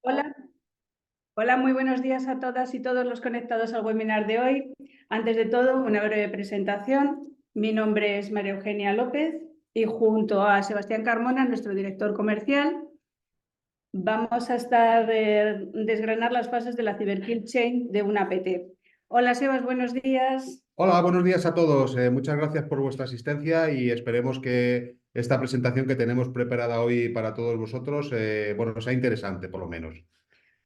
Hola, hola, muy buenos días a todas y todos los conectados al webinar de hoy. Antes de todo, una breve presentación. Mi nombre es María Eugenia López y junto a Sebastián Carmona, nuestro director comercial, vamos a estar desgranar las fases de la Cyberkill Chain de una APT. Hola, Sebas, buenos días. Hola, buenos días a todos. Muchas gracias por vuestra asistencia y esperemos que esta presentación que tenemos preparada hoy para todos vosotros, sea interesante por lo menos.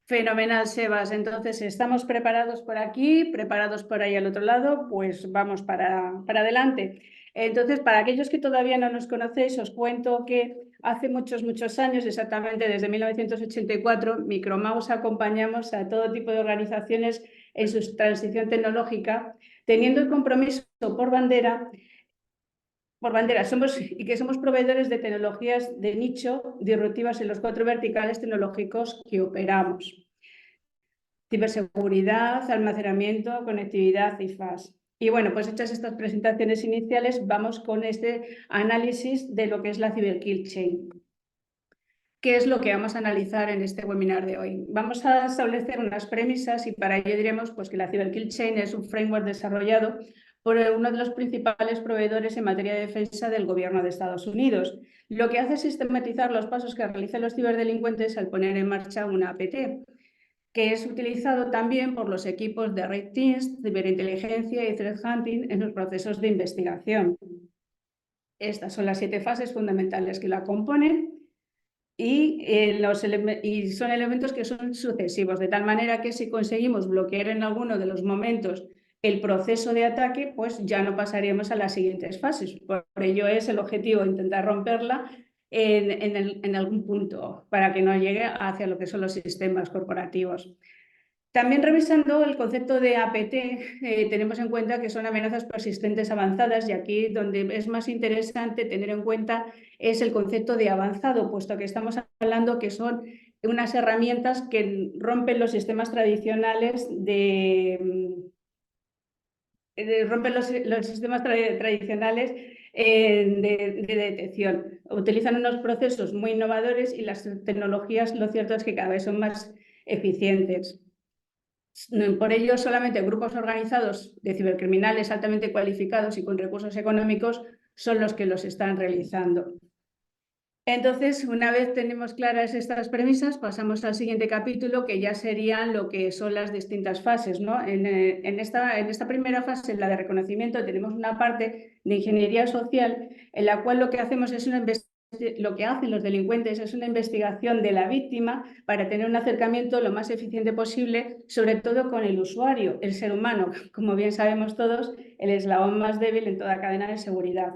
Fenomenal, Sebas. Entonces, estamos preparados por aquí, preparados por ahí al otro lado, pues vamos para adelante. Entonces, para aquellos que todavía no nos conocéis, os cuento que hace muchos años, exactamente desde 1984, Micromouse acompañamos a todo tipo de organizaciones en su transición tecnológica, teniendo el compromiso somos proveedores de tecnologías de nicho disruptivas en los 4 verticales tecnológicos que operamos: ciberseguridad, almacenamiento, conectividad y FAS. Y bueno, pues hechas estas presentaciones iniciales, vamos con este análisis de lo que es la Cyberkill Chain. ¿Qué es lo que vamos a analizar en este webinar de hoy? Vamos a establecer unas premisas y para ello diremos pues, que la Cyberkill Chain es un framework desarrollado por uno de los principales proveedores en materia de defensa del gobierno de Estados Unidos. Lo que hace es sistematizar los pasos que realizan los ciberdelincuentes al poner en marcha una APT, que es utilizado también por los equipos de Red Teams, ciberinteligencia y threat hunting en los procesos de investigación. Estas son las 7 fases fundamentales que la componen y son elementos que son sucesivos, de tal manera que si conseguimos bloquear en alguno de los momentos el proceso de ataque, pues ya no pasaríamos a las siguientes fases. Por ello es el objetivo intentar romperla en algún punto para que no llegue hacia lo que son los sistemas corporativos. También revisando el concepto de APT, tenemos en cuenta que son amenazas persistentes avanzadas, y aquí donde es más interesante tener en cuenta es el concepto de avanzado, puesto que estamos hablando que son unas herramientas que rompen los sistemas tradicionales tradicionales de detección. Utilizan unos procesos muy innovadores y las tecnologías, lo cierto es que cada vez son más eficientes. Por ello, solamente grupos organizados de cibercriminales altamente cualificados y con recursos económicos son los que los están realizando. Entonces, una vez tenemos claras estas premisas, pasamos al siguiente capítulo, que ya serían lo que son las distintas fases, ¿no? En esta primera fase, la de reconocimiento, tenemos una parte de ingeniería social en la cual lo que hacemos es lo que hacen los delincuentes es una investigación de la víctima para tener un acercamiento lo más eficiente posible, sobre todo con el usuario, el ser humano, como bien sabemos todos, el eslabón más débil en toda cadena de seguridad.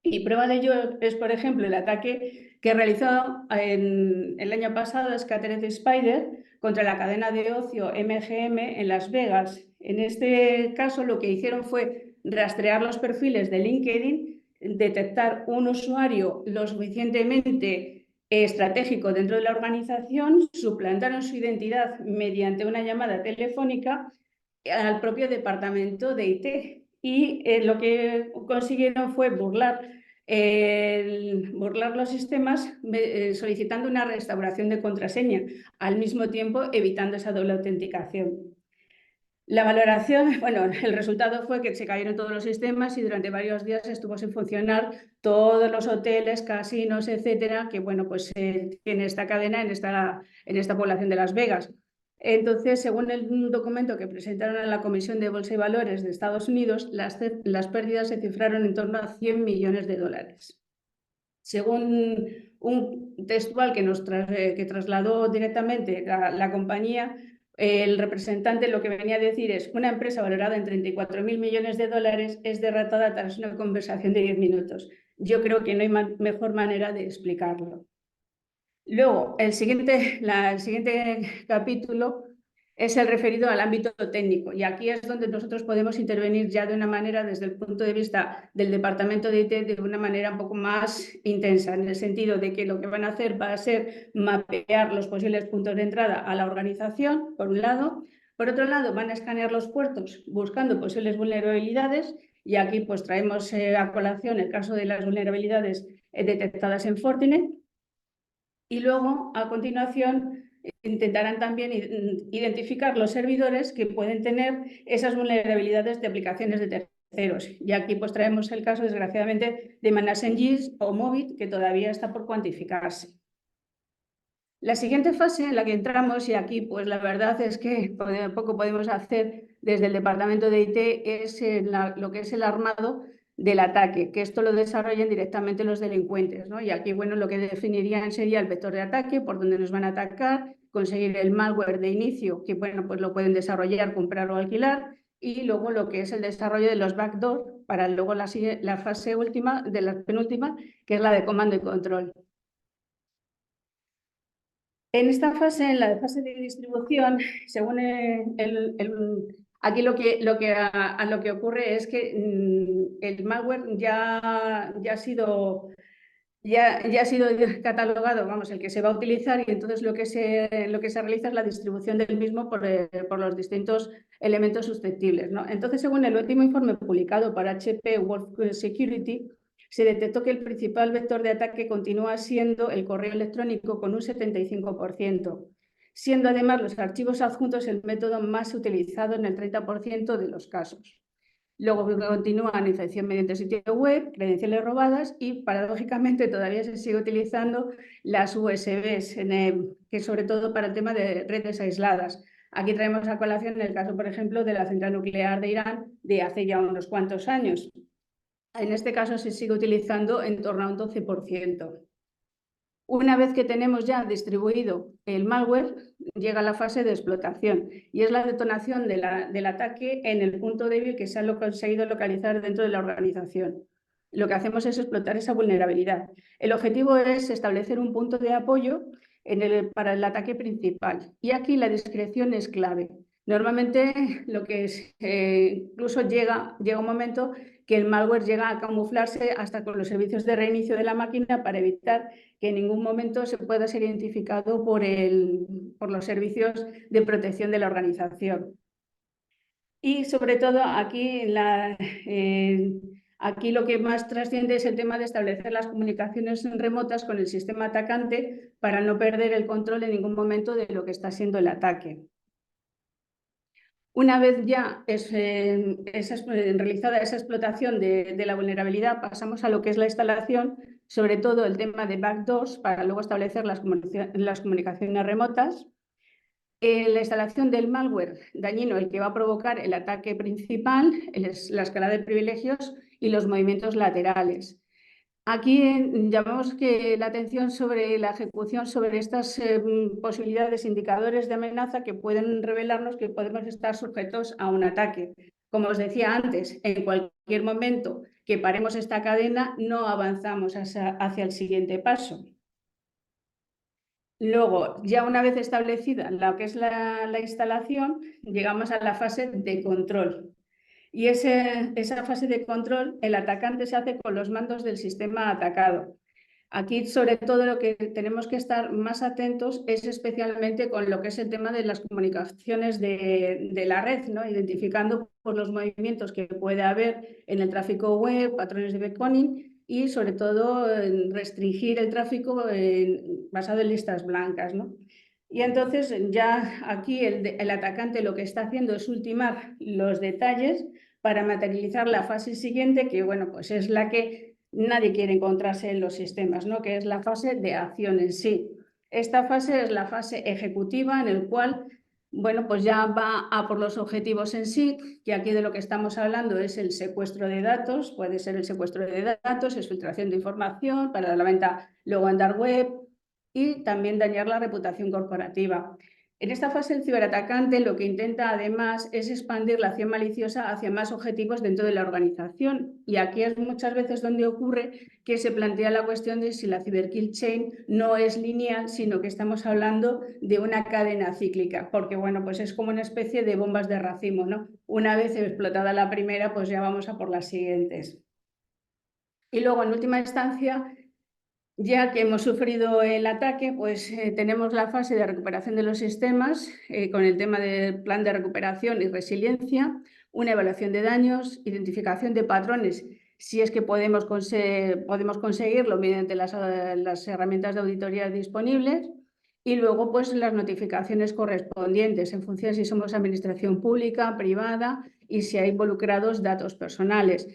Y prueba de ello es, por ejemplo, el ataque que realizó el año pasado Scattered Spider contra la cadena de ocio MGM en Las Vegas. En este caso, lo que hicieron fue rastrear los perfiles de LinkedIn, detectar un usuario lo suficientemente estratégico dentro de la organización, suplantaron su identidad mediante una llamada telefónica al propio departamento de IT, y lo que consiguieron fue burlar los sistemas solicitando una restauración de contraseña, al mismo tiempo evitando esa doble autenticación. La valoración, bueno, el resultado fue que se cayeron todos los sistemas y durante varios días estuvo sin funcionar todos los hoteles, casinos, etcétera, que bueno, pues tiene esta cadena en esta población de Las Vegas. Entonces, según el documento que presentaron a la Comisión de Bolsa y Valores de Estados Unidos, las pérdidas se cifraron en torno a 100 millones de dólares. Según un textual que trasladó directamente la compañía, el representante lo que venía a decir es: una empresa valorada en 34.000 millones de dólares es derrotada tras una conversación de 10 minutos. Yo creo que no hay mejor manera de explicarlo. Luego, el siguiente capítulo es el referido al ámbito técnico, y aquí es donde nosotros podemos intervenir ya de una manera, desde el punto de vista del departamento de IT, de una manera un poco más intensa, en el sentido de que lo que van a hacer va a ser mapear los posibles puntos de entrada a la organización, por un lado. Por otro lado, van a escanear los puertos buscando posibles vulnerabilidades, y aquí pues traemos a colación el caso de las vulnerabilidades detectadas en Fortinet. Y luego, a continuación, intentarán también identificar los servidores que pueden tener esas vulnerabilidades de aplicaciones de terceros. Y aquí pues traemos el caso, desgraciadamente, de ManageNGIS o Movit, que todavía está por cuantificarse. La siguiente fase en la que entramos, y aquí pues la verdad es que poco podemos hacer desde el departamento de IT, es lo que es el armado del ataque, que esto lo desarrollan directamente los delincuentes, ¿no? Y aquí, bueno, lo que definirían sería el vector de ataque, por donde nos van a atacar, conseguir el malware de inicio, que bueno, pues lo pueden desarrollar, comprar o alquilar, y luego lo que es el desarrollo de los backdoor para luego la fase última, de la penúltima, que es la de comando y control. En esta fase, en la fase de distribución, según aquí lo que ocurre es que el malware ya ha sido catalogado, vamos, el que se va a utilizar, y entonces lo que se realiza es la distribución del mismo por los distintos elementos susceptibles, ¿no? Entonces, según el último informe publicado por HP World Security, se detectó que el principal vector de ataque continúa siendo el correo electrónico con un 75%, siendo además los archivos adjuntos el método más utilizado en el 30% de los casos. Luego continúa la infección mediante sitio web, credenciales robadas y, paradójicamente, todavía se sigue utilizando las USBs, que sobre todo para el tema de redes aisladas. Aquí traemos a colación el caso, por ejemplo, de la central nuclear de Irán de hace ya unos cuantos años. En este caso se sigue utilizando en torno a un 12%. Una vez que tenemos ya distribuido el malware, llega la fase de explotación y es la detonación del ataque en el punto débil que se ha conseguido localizar dentro de la organización. Lo que hacemos es explotar esa vulnerabilidad. El objetivo es establecer un punto de apoyo para el ataque principal, y aquí la discreción es clave. Normalmente lo que es, incluso llega un momento que el malware llega a camuflarse hasta con los servicios de reinicio de la máquina para evitar que en ningún momento se pueda ser identificado por los servicios de protección de la organización. Y sobre todo aquí, aquí lo que más trasciende es el tema de establecer las comunicaciones remotas con el sistema atacante para no perder el control en ningún momento de lo que está siendo el ataque. Una vez ya realizada esa explotación de la vulnerabilidad, pasamos a lo que es la instalación, sobre todo el tema de backdoors, para luego establecer las comunicaciones remotas. La instalación del malware dañino, el que va a provocar el ataque principal, es la escala de privilegios y los movimientos laterales. Aquí llamamos la atención sobre la ejecución sobre estas posibilidades, indicadores de amenaza que pueden revelarnos que podemos estar sujetos a un ataque. Como os decía antes, en cualquier momento que paremos esta cadena, no avanzamos hacia el siguiente paso. Luego, ya una vez establecida lo que es la instalación, llegamos a la fase de control. Y esa fase de control, el atacante se hace con los mandos del sistema atacado. Aquí, sobre todo, lo que tenemos que estar más atentos es especialmente con lo que es el tema de las comunicaciones de la red, ¿no? Identificando por los movimientos que puede haber en el tráfico web, patrones de beaconing y, sobre todo, restringir el tráfico basado en listas blancas, ¿no? Y entonces ya aquí el atacante lo que está haciendo es ultimar los detalles para materializar la fase siguiente, que bueno, pues es la que nadie quiere encontrarse en los sistemas, ¿no? Que es la fase de acción en sí. Esta fase es la fase ejecutiva en el cual, bueno, pues ya va a por los objetivos en sí, que aquí de lo que estamos hablando es el secuestro de datos, puede ser el secuestro de datos, es filtración de información para la venta luego en dark web, y también dañar la reputación corporativa. En esta fase, el ciberatacante lo que intenta además es expandir la acción maliciosa hacia más objetivos dentro de la organización. Y aquí es muchas veces donde ocurre que se plantea la cuestión de si la cyberkill chain no es lineal, sino que estamos hablando de una cadena cíclica, porque bueno, pues es como una especie de bombas de racimo, ¿no? Una vez explotada la primera, pues ya vamos a por las siguientes. Y luego, en última instancia, ya que hemos sufrido el ataque, pues tenemos la fase de recuperación de los sistemas con el tema del plan de recuperación y resiliencia, una evaluación de daños, identificación de patrones, si es que podemos conseguirlo mediante las herramientas de auditoría disponibles, Y luego, pues las notificaciones correspondientes en función de si somos administración pública, privada y si hay involucrados datos personales.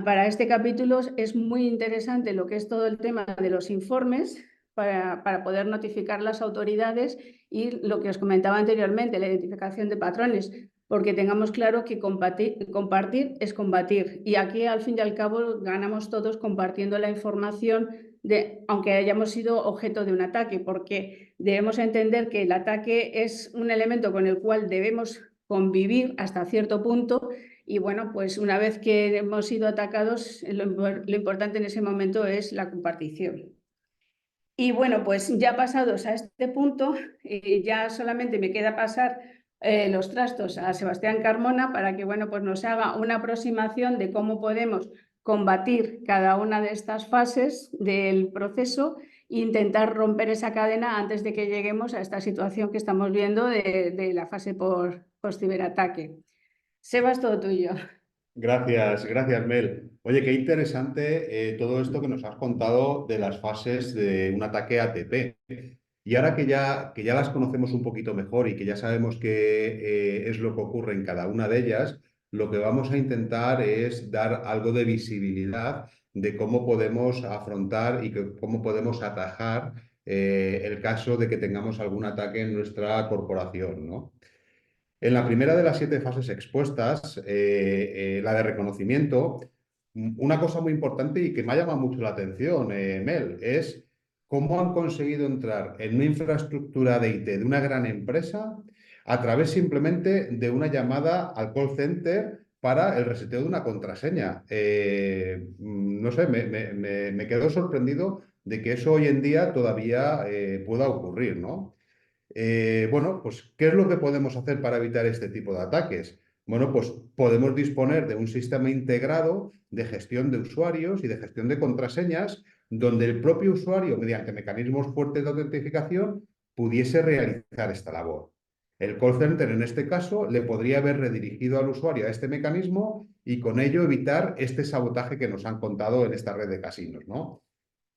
Para este capítulo es muy interesante lo que es todo el tema de los informes para poder notificar las autoridades y lo que os comentaba anteriormente, la identificación de patrones, porque tengamos claro que compartir es combatir. Y aquí, al fin y al cabo, ganamos todos compartiendo la información, aunque hayamos sido objeto de un ataque, porque debemos entender que el ataque es un elemento con el cual debemos convivir hasta cierto punto. Y bueno, pues una vez que hemos sido atacados, lo importante en ese momento es la compartición. Y bueno, pues ya pasados a este punto, ya solamente me queda pasar los trastos a Sebastián Carmona para que bueno, pues nos haga una aproximación de cómo podemos combatir cada una de estas fases del proceso e intentar romper esa cadena antes de que lleguemos a esta situación que estamos viendo de la fase por ciberataque. Sebas, todo tuyo. Gracias, Mel. Oye, qué interesante todo esto que nos has contado de las fases de un ataque ATP. Y ahora que ya las conocemos un poquito mejor y que ya sabemos qué es lo que ocurre en cada una de ellas, lo que vamos a intentar es dar algo de visibilidad de cómo podemos afrontar y cómo podemos atajar el caso de que tengamos algún ataque en nuestra corporación, ¿no? En la primera de las 7 fases expuestas, la de reconocimiento, una cosa muy importante y que me ha llamado mucho la atención, Mel, es cómo han conseguido entrar en una infraestructura de IT de una gran empresa a través simplemente de una llamada al call center para el reseteo de una contraseña. No sé, me quedo sorprendido de que eso hoy en día todavía pueda ocurrir, ¿no? Bueno, pues, ¿qué es lo que podemos hacer para evitar este tipo de ataques? Bueno, pues podemos disponer de un sistema integrado de gestión de usuarios y de gestión de contraseñas, donde el propio usuario, mediante mecanismos fuertes de autentificación, pudiese realizar esta labor. El call center, en este caso, le podría haber redirigido al usuario a este mecanismo y con ello evitar este sabotaje que nos han contado en esta red de casinos, ¿no?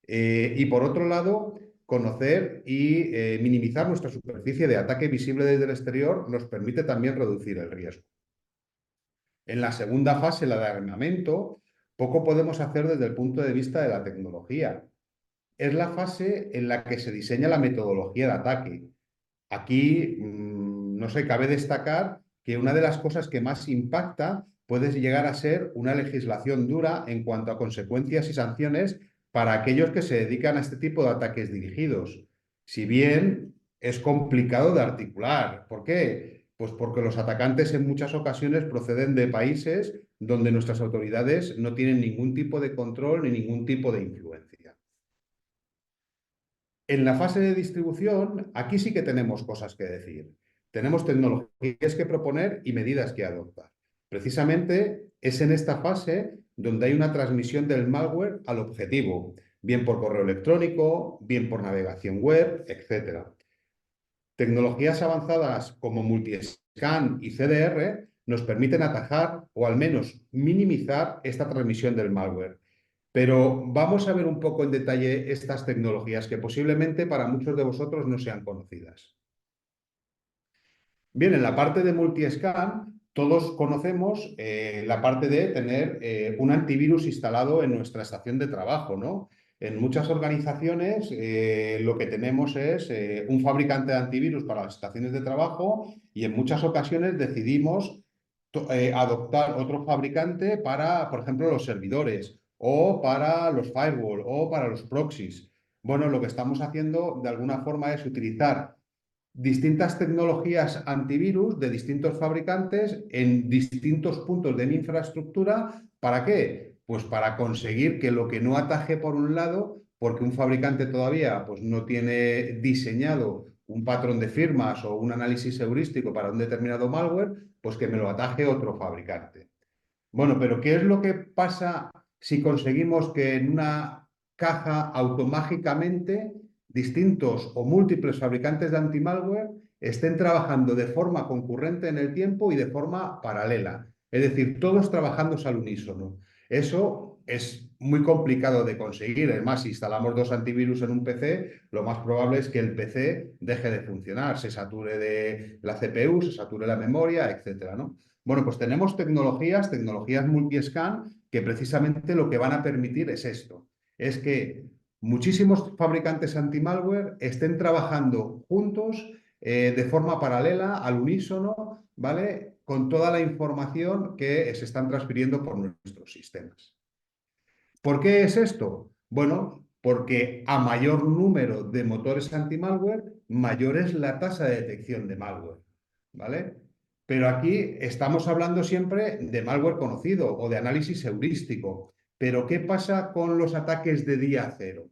Y por otro lado, conocer y minimizar nuestra superficie de ataque visible desde el exterior nos permite también reducir el riesgo. En la segunda fase, la de armamento, poco podemos hacer desde el punto de vista de la tecnología. Es la fase en la que se diseña la metodología de ataque. Aquí, no sé, cabe destacar que una de las cosas que más impacta puede llegar a ser una legislación dura en cuanto a consecuencias y sanciones para aquellos que se dedican a este tipo de ataques dirigidos. Si bien es complicado de articular. ¿Por qué? Pues porque los atacantes en muchas ocasiones proceden de países donde nuestras autoridades no tienen ningún tipo de control ni ningún tipo de influencia. En la fase de distribución, aquí sí que tenemos cosas que decir. Tenemos tecnologías que proponer y medidas que adoptar. Precisamente es en esta fase donde hay una transmisión del malware al objetivo, bien por correo electrónico, bien por navegación web, etc. Tecnologías avanzadas como multiscan y CDR nos permiten atajar o al menos minimizar esta transmisión del malware. Pero vamos a ver un poco en detalle estas tecnologías que posiblemente para muchos de vosotros no sean conocidas. Bien, en la parte de multiscan, todos conocemos la parte de tener un antivirus instalado en nuestra estación de trabajo, ¿no? En muchas organizaciones lo que tenemos es un fabricante de antivirus para las estaciones de trabajo y en muchas ocasiones decidimos adoptar otro fabricante para, por ejemplo, los servidores o para los firewall o para los proxies. Bueno, lo que estamos haciendo de alguna forma es utilizar distintas tecnologías antivirus de distintos fabricantes en distintos puntos de mi infraestructura. ¿Para qué? Pues para conseguir que lo que no ataje por un lado, porque un fabricante todavía pues, no tiene diseñado un patrón de firmas o un análisis heurístico para un determinado malware, pues que me lo ataje otro fabricante. Bueno, pero ¿qué es lo que pasa si conseguimos que en una caja automágicamente distintos o múltiples fabricantes de antimalware estén trabajando de forma concurrente en el tiempo y de forma paralela? Es decir, todos trabajando al unísono. Eso es muy complicado de conseguir. Es más, si instalamos 2 antivirus en un PC, lo más probable es que el PC deje de funcionar, se sature de la CPU, se sature la memoria, etcétera, ¿no? Bueno, pues tenemos tecnologías multi-scan, que precisamente lo que van a permitir es esto, es que muchísimos fabricantes anti-malware estén trabajando juntos de forma paralela, al unísono, ¿vale? Con toda la información que se están transfiriendo por nuestros sistemas. ¿Por qué es esto? Bueno, porque a mayor número de motores anti-malware, mayor es la tasa de detección de malware, ¿vale? Pero aquí estamos hablando siempre de malware conocido o de análisis heurístico. Pero ¿qué pasa con los ataques de día cero?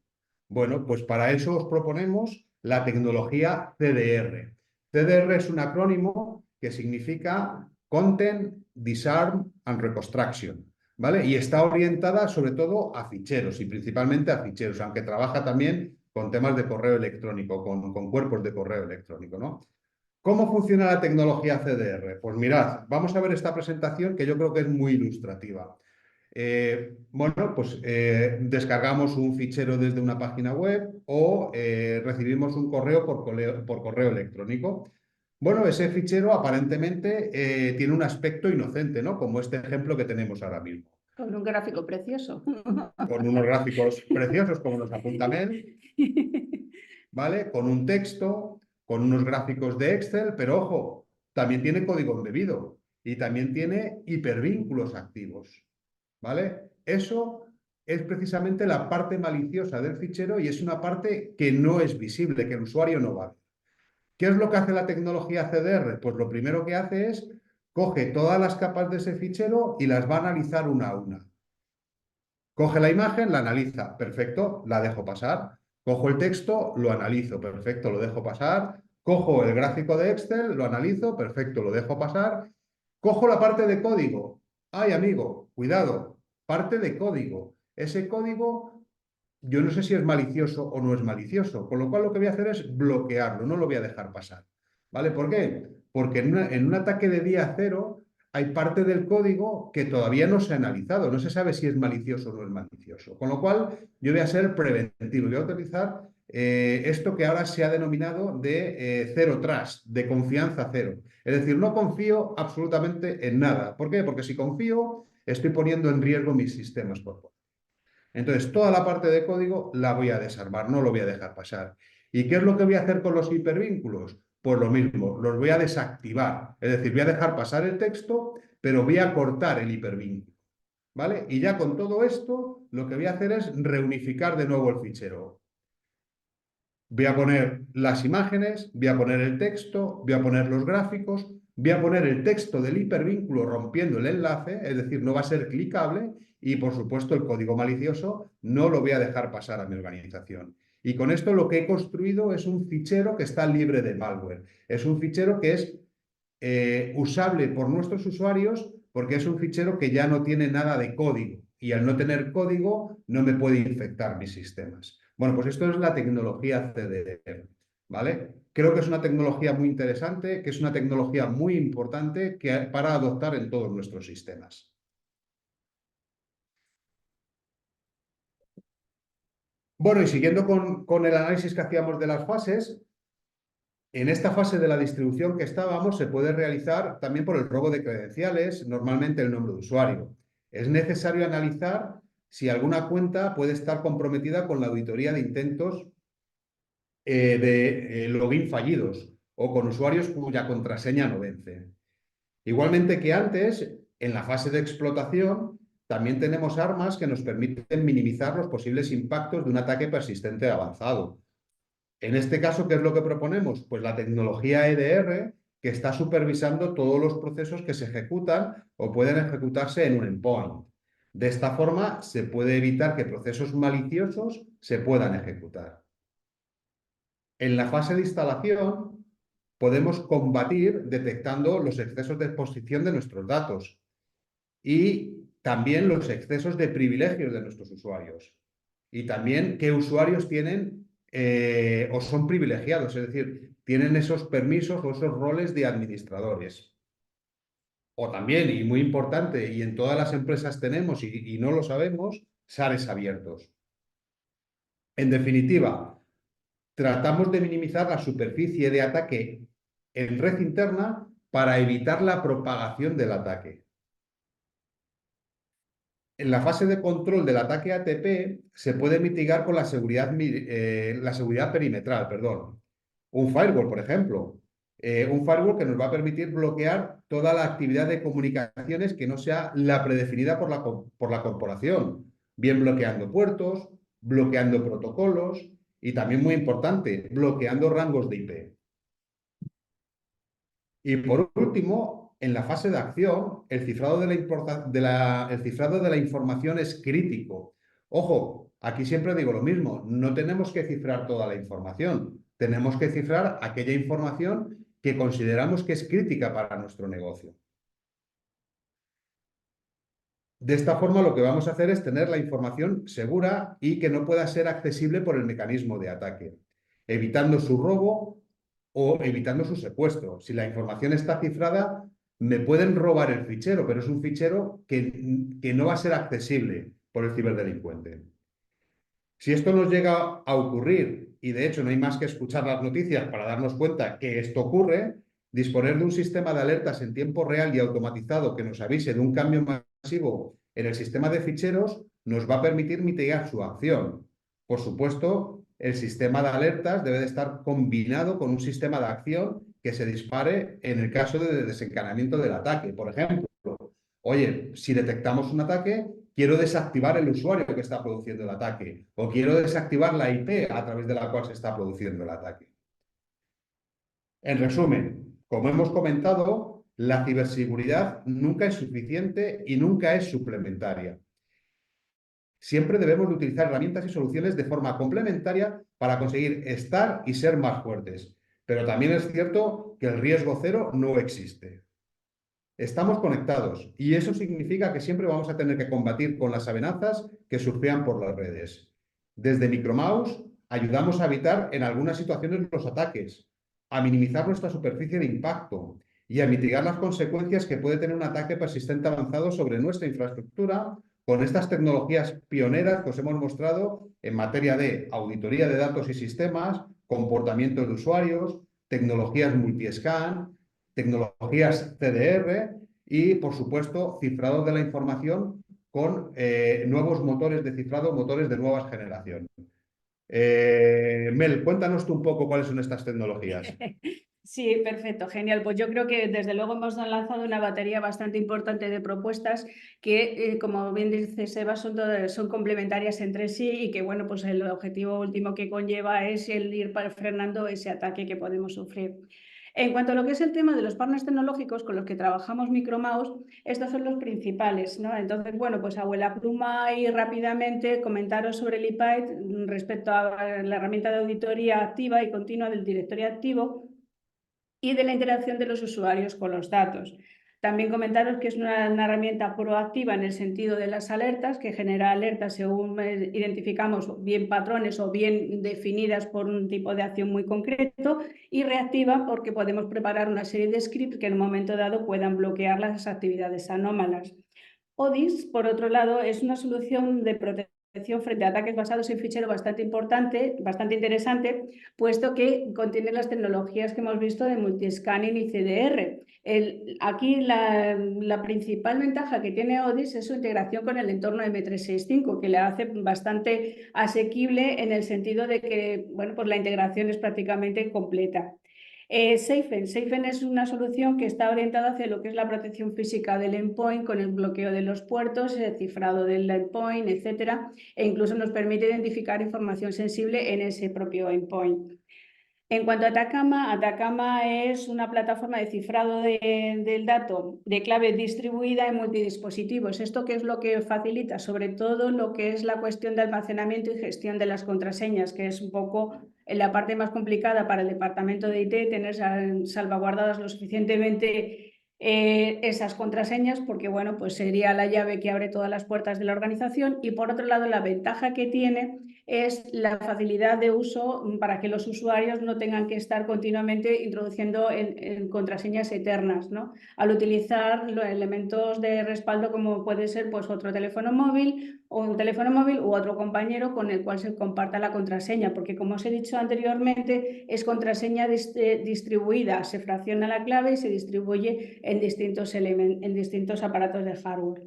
Bueno, pues para eso os proponemos la tecnología CDR. CDR es un acrónimo que significa Content, Disarm and Reconstruction, ¿vale? Y está orientada sobre todo a ficheros y principalmente a ficheros, aunque trabaja también con temas de correo electrónico, con cuerpos de correo electrónico, ¿no? ¿Cómo funciona la tecnología CDR? Pues mirad, vamos a ver esta presentación que yo creo que es muy ilustrativa. Bueno, pues descargamos un fichero desde una página web o recibimos un correo por correo electrónico. Bueno, ese fichero aparentemente tiene un aspecto inocente, ¿no? Como este ejemplo que tenemos ahora mismo. Con un gráfico precioso. Con unos gráficos preciosos, como nos apunta Mel, ¿vale? Con un texto, con unos gráficos de Excel, pero ojo, también tiene código embebido y también tiene hipervínculos activos, ¿vale? Eso es precisamente la parte maliciosa del fichero y es una parte que no es visible, que el usuario no va a ver. ¿Qué es lo que hace la tecnología CDR? Pues lo primero que hace es coge todas las capas de ese fichero y las va a analizar una a una. Coge la imagen, la analiza, perfecto, la dejo pasar. Cojo el texto, lo analizo, perfecto, lo dejo pasar. Cojo el gráfico de Excel, lo analizo, perfecto, lo dejo pasar. Cojo la parte de código. Ay, amigo, cuidado, parte de código. Ese código, yo no sé si es malicioso o no es malicioso, con lo cual lo que voy a hacer es bloquearlo, no lo voy a dejar pasar. ¿Vale? ¿Por qué? Porque en un ataque de día cero hay parte del código que todavía no se ha analizado, no se sabe si es malicioso o no es malicioso. Con lo cual, yo voy a ser preventivo, voy a utilizar esto que ahora se ha denominado de Zero Trust, de confianza cero. Es decir, no confío absolutamente en nada. ¿Por qué? Porque si confío, estoy poniendo en riesgo mis sistemas por fuera. Entonces, toda la parte de código la voy a desarmar, no lo voy a dejar pasar. ¿Y qué es lo que voy a hacer con los hipervínculos? Pues lo mismo, los voy a desactivar. Es decir, voy a dejar pasar el texto, pero voy a cortar el hipervínculo. ¿Vale? Y ya con todo esto, lo que voy a hacer es reunificar de nuevo el fichero. Voy a poner las imágenes, voy a poner el texto, voy a poner los gráficos, voy a poner el texto del hipervínculo rompiendo el enlace, es decir, no va a ser clicable y, por supuesto, el código malicioso no lo voy a dejar pasar a mi organización. Y con esto lo que he construido es un fichero que está libre de malware. Es un fichero que es usable por nuestros usuarios porque es un fichero que ya no tiene nada de código y al no tener código no me puede infectar mis sistemas. Bueno, pues esto es la tecnología CDR, ¿vale? Creo que es una tecnología muy interesante, que es una tecnología muy importante para adoptar en todos nuestros sistemas. Bueno, y siguiendo con el análisis que hacíamos de las fases, en esta fase de la distribución que estábamos se puede realizar también por el robo de credenciales, normalmente el nombre de usuario. Es necesario analizar si alguna cuenta puede estar comprometida con la auditoría de intentos de login fallidos o con usuarios cuya contraseña no vence. Igualmente que antes, en la fase de explotación, también tenemos armas que nos permiten minimizar los posibles impactos de un ataque persistente avanzado. En este caso, ¿qué es lo que proponemos? Pues la tecnología EDR, que está supervisando todos los procesos que se ejecutan o pueden ejecutarse en un endpoint. De esta forma, se puede evitar que procesos maliciosos se puedan ejecutar. En la fase de instalación, podemos combatir detectando los excesos de exposición de nuestros datos y también los excesos de privilegios de nuestros usuarios. Y también qué usuarios tienen o son privilegiados, es decir, tienen esos permisos o esos roles de administradores. O también, y muy importante, y en todas las empresas tenemos y no lo sabemos, SARes abiertos. En definitiva, tratamos de minimizar la superficie de ataque en red interna para evitar la propagación del ataque. En la fase de control del ataque ATP se puede mitigar con la seguridad perimetral, perdón. Un firewall, por ejemplo. Un firewall que nos va a permitir bloquear toda la actividad de comunicaciones que no sea la predefinida por la corporación, bien bloqueando puertos, bloqueando protocolos y también muy importante, bloqueando rangos de IP. Y por último, en la fase de acción, el cifrado de la información es crítico. Ojo, aquí siempre digo lo mismo, no tenemos que cifrar toda la información, tenemos que cifrar aquella información que consideramos que es crítica para nuestro negocio. De esta forma, lo que vamos a hacer es tener la información segura y que no pueda ser accesible por el mecanismo de ataque, evitando su robo o evitando su secuestro. Si la información está cifrada, me pueden robar el fichero, pero es un fichero que no va a ser accesible por el ciberdelincuente. Si esto nos llega a ocurrir, y de hecho no hay más que escuchar las noticias para darnos cuenta que esto ocurre, disponer de un sistema de alertas en tiempo real y automatizado que nos avise de un cambio masivo en el sistema de ficheros nos va a permitir mitigar su acción. Por supuesto, el sistema de alertas debe de estar combinado con un sistema de acción que se dispare en el caso de desencadenamiento del ataque. Por ejemplo, oye, si detectamos un ataque, quiero desactivar el usuario que está produciendo el ataque o quiero desactivar la IP a través de la cual se está produciendo el ataque. En resumen, como hemos comentado, la ciberseguridad nunca es suficiente y nunca es suplementaria. Siempre debemos de utilizar herramientas y soluciones de forma complementaria para conseguir estar y ser más fuertes. Pero también es cierto que el riesgo cero no existe. Estamos conectados y eso significa que siempre vamos a tener que combatir con las amenazas que surfean por las redes. Desde Micromouse ayudamos a evitar en algunas situaciones los ataques, a minimizar nuestra superficie de impacto y a mitigar las consecuencias que puede tener un ataque persistente avanzado sobre nuestra infraestructura con estas tecnologías pioneras que os hemos mostrado en materia de auditoría de datos y sistemas, comportamientos de usuarios, tecnologías multiscan, tecnologías CDR y, por supuesto, cifrado de la información con nuevos motores de cifrado, motores de nueva generación. Mel, cuéntanos tú un poco cuáles son estas tecnologías. Sí, perfecto, genial. Pues yo creo que desde luego hemos lanzado una batería bastante importante de propuestas que, como bien dice Seba, son complementarias entre sí y que, bueno, pues el objetivo último que conlleva es el ir frenando ese ataque que podemos sufrir. En cuanto a lo que es el tema de los partners tecnológicos con los que trabajamos Micromouse, estos son los principales, ¿no? Entonces, bueno, pues abuela pluma y rápidamente comentaros sobre el ePIDE respecto a la herramienta de auditoría activa y continua del directorio activo y de la interacción de los usuarios con los datos. También comentaros que es una herramienta proactiva en el sentido de las alertas, que genera alertas según identificamos bien patrones o bien definidas por un tipo de acción muy concreto, y reactiva porque podemos preparar una serie de scripts que en un momento dado puedan bloquear las actividades anómalas. ODIS, por otro lado, es una solución de protección frente a ataques basados en fichero bastante importante, bastante interesante, puesto que contiene las tecnologías que hemos visto de multiscanning y CDR. Aquí la principal ventaja que tiene ODIS es su integración con el entorno M365, que le hace bastante asequible en el sentido de que, bueno, pues la integración es prácticamente completa. Safen es una solución que está orientada hacia lo que es la protección física del endpoint con el bloqueo de los puertos, el cifrado del endpoint, etcétera, e incluso nos permite identificar información sensible en ese propio endpoint. En cuanto a Atacama, Atacama es una plataforma de cifrado del dato de clave distribuida en multidispositivos. ¿Esto qué es lo que facilita? Sobre todo lo que es la cuestión de almacenamiento y gestión de las contraseñas, que es un poco la parte más complicada para el departamento de IT, tener salvaguardadas lo suficientemente esas contraseñas, porque bueno, pues sería la llave que abre todas las puertas de la organización. Y por otro lado, la ventaja que tiene es la facilidad de uso para que los usuarios no tengan que estar continuamente introduciendo en contraseñas eternas, ¿no? Al utilizar los elementos de respaldo como puede ser pues, otro teléfono móvil o un teléfono móvil u otro compañero con el cual se comparta la contraseña, porque como os he dicho anteriormente, es contraseña distribuida, se fracciona la clave y se distribuye en distintos aparatos de hardware.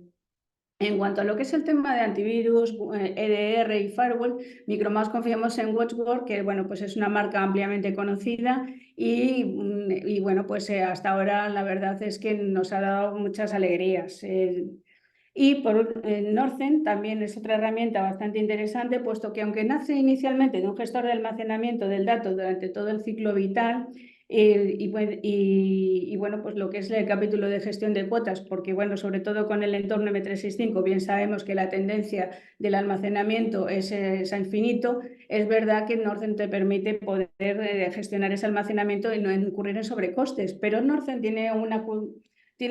En cuanto a lo que es el tema de antivirus, EDR y firewall, Micromouse confiamos en WatchGuard, que bueno, pues es una marca ampliamente conocida y bueno, pues hasta ahora la verdad es que nos ha dado muchas alegrías. Y por Northern también es otra herramienta bastante interesante, puesto que aunque nace inicialmente de un gestor de almacenamiento del dato durante todo el ciclo vital, y bueno, pues lo que es el capítulo de gestión de cuotas, porque bueno, sobre todo con el entorno M365, bien sabemos que la tendencia del almacenamiento es a infinito, es verdad que Northern te permite poder gestionar ese almacenamiento y no incurrir en sobrecostes, pero Northern tiene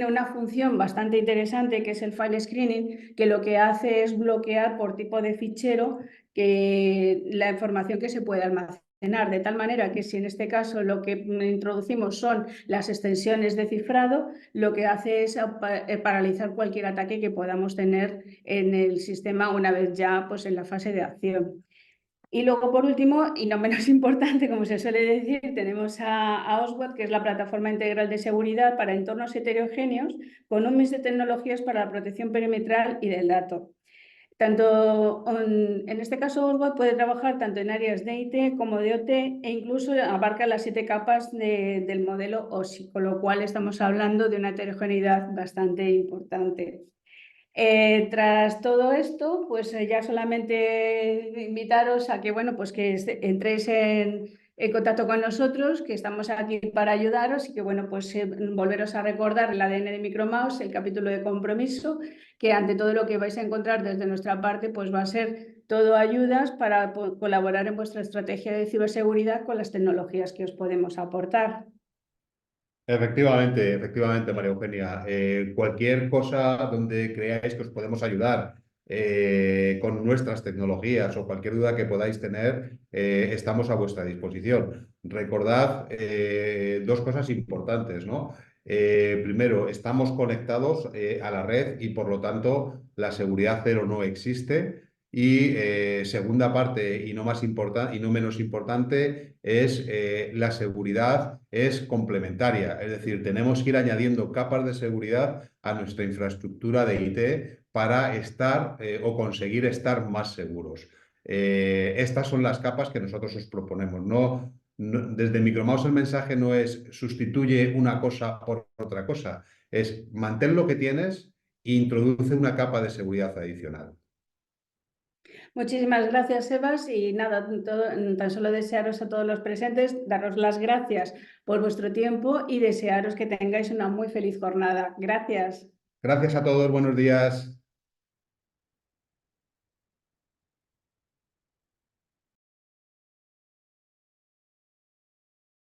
una función bastante interesante que es el file screening, que lo que hace es bloquear por tipo de fichero la información que se puede almacenar, de tal manera que si en este caso lo que introducimos son las extensiones de cifrado, lo que hace es paralizar cualquier ataque que podamos tener en el sistema una vez ya pues, en la fase de acción. Y luego, por último, y no menos importante, como se suele decir, tenemos a OSWAT, que es la plataforma integral de seguridad para entornos heterogéneos, con un mix de tecnologías para la protección perimetral y del dato. En este caso, OSWAT puede trabajar tanto en áreas de IT como de OT e incluso abarca las 7 capas del modelo OSI, con lo cual estamos hablando de una heterogeneidad bastante importante. Tras todo esto, pues ya solamente invitaros a que, bueno, pues que entréis en contacto con nosotros, que estamos aquí para ayudaros y que, bueno, pues volveros a recordar el ADN de Micromouse, el capítulo de compromiso, que ante todo lo que vais a encontrar desde nuestra parte, pues va a ser todo ayudas para colaborar en vuestra estrategia de ciberseguridad con las tecnologías que os podemos aportar. Efectivamente, María Eugenia. Cualquier cosa donde creáis que os podemos ayudar con nuestras tecnologías o cualquier duda que podáis tener, estamos a vuestra disposición. Recordad dos cosas importantes, ¿no? Primero, estamos conectados a la red y por lo tanto la seguridad cero no existe. Y segunda parte, y no menos importante, es la seguridad es complementaria. Es decir, tenemos que ir añadiendo capas de seguridad a nuestra infraestructura de IT para estar o conseguir estar más seguros. Estas son las capas que nosotros os proponemos. Desde Micromouse el mensaje no es sustituye una cosa por otra cosa, es mantén lo que tienes e introduce una capa de seguridad adicional. Muchísimas gracias, Sebas, y nada, tan solo desearos a todos los presentes, daros las gracias por vuestro tiempo y desearos que tengáis una muy feliz jornada. Gracias. Gracias a todos, buenos días.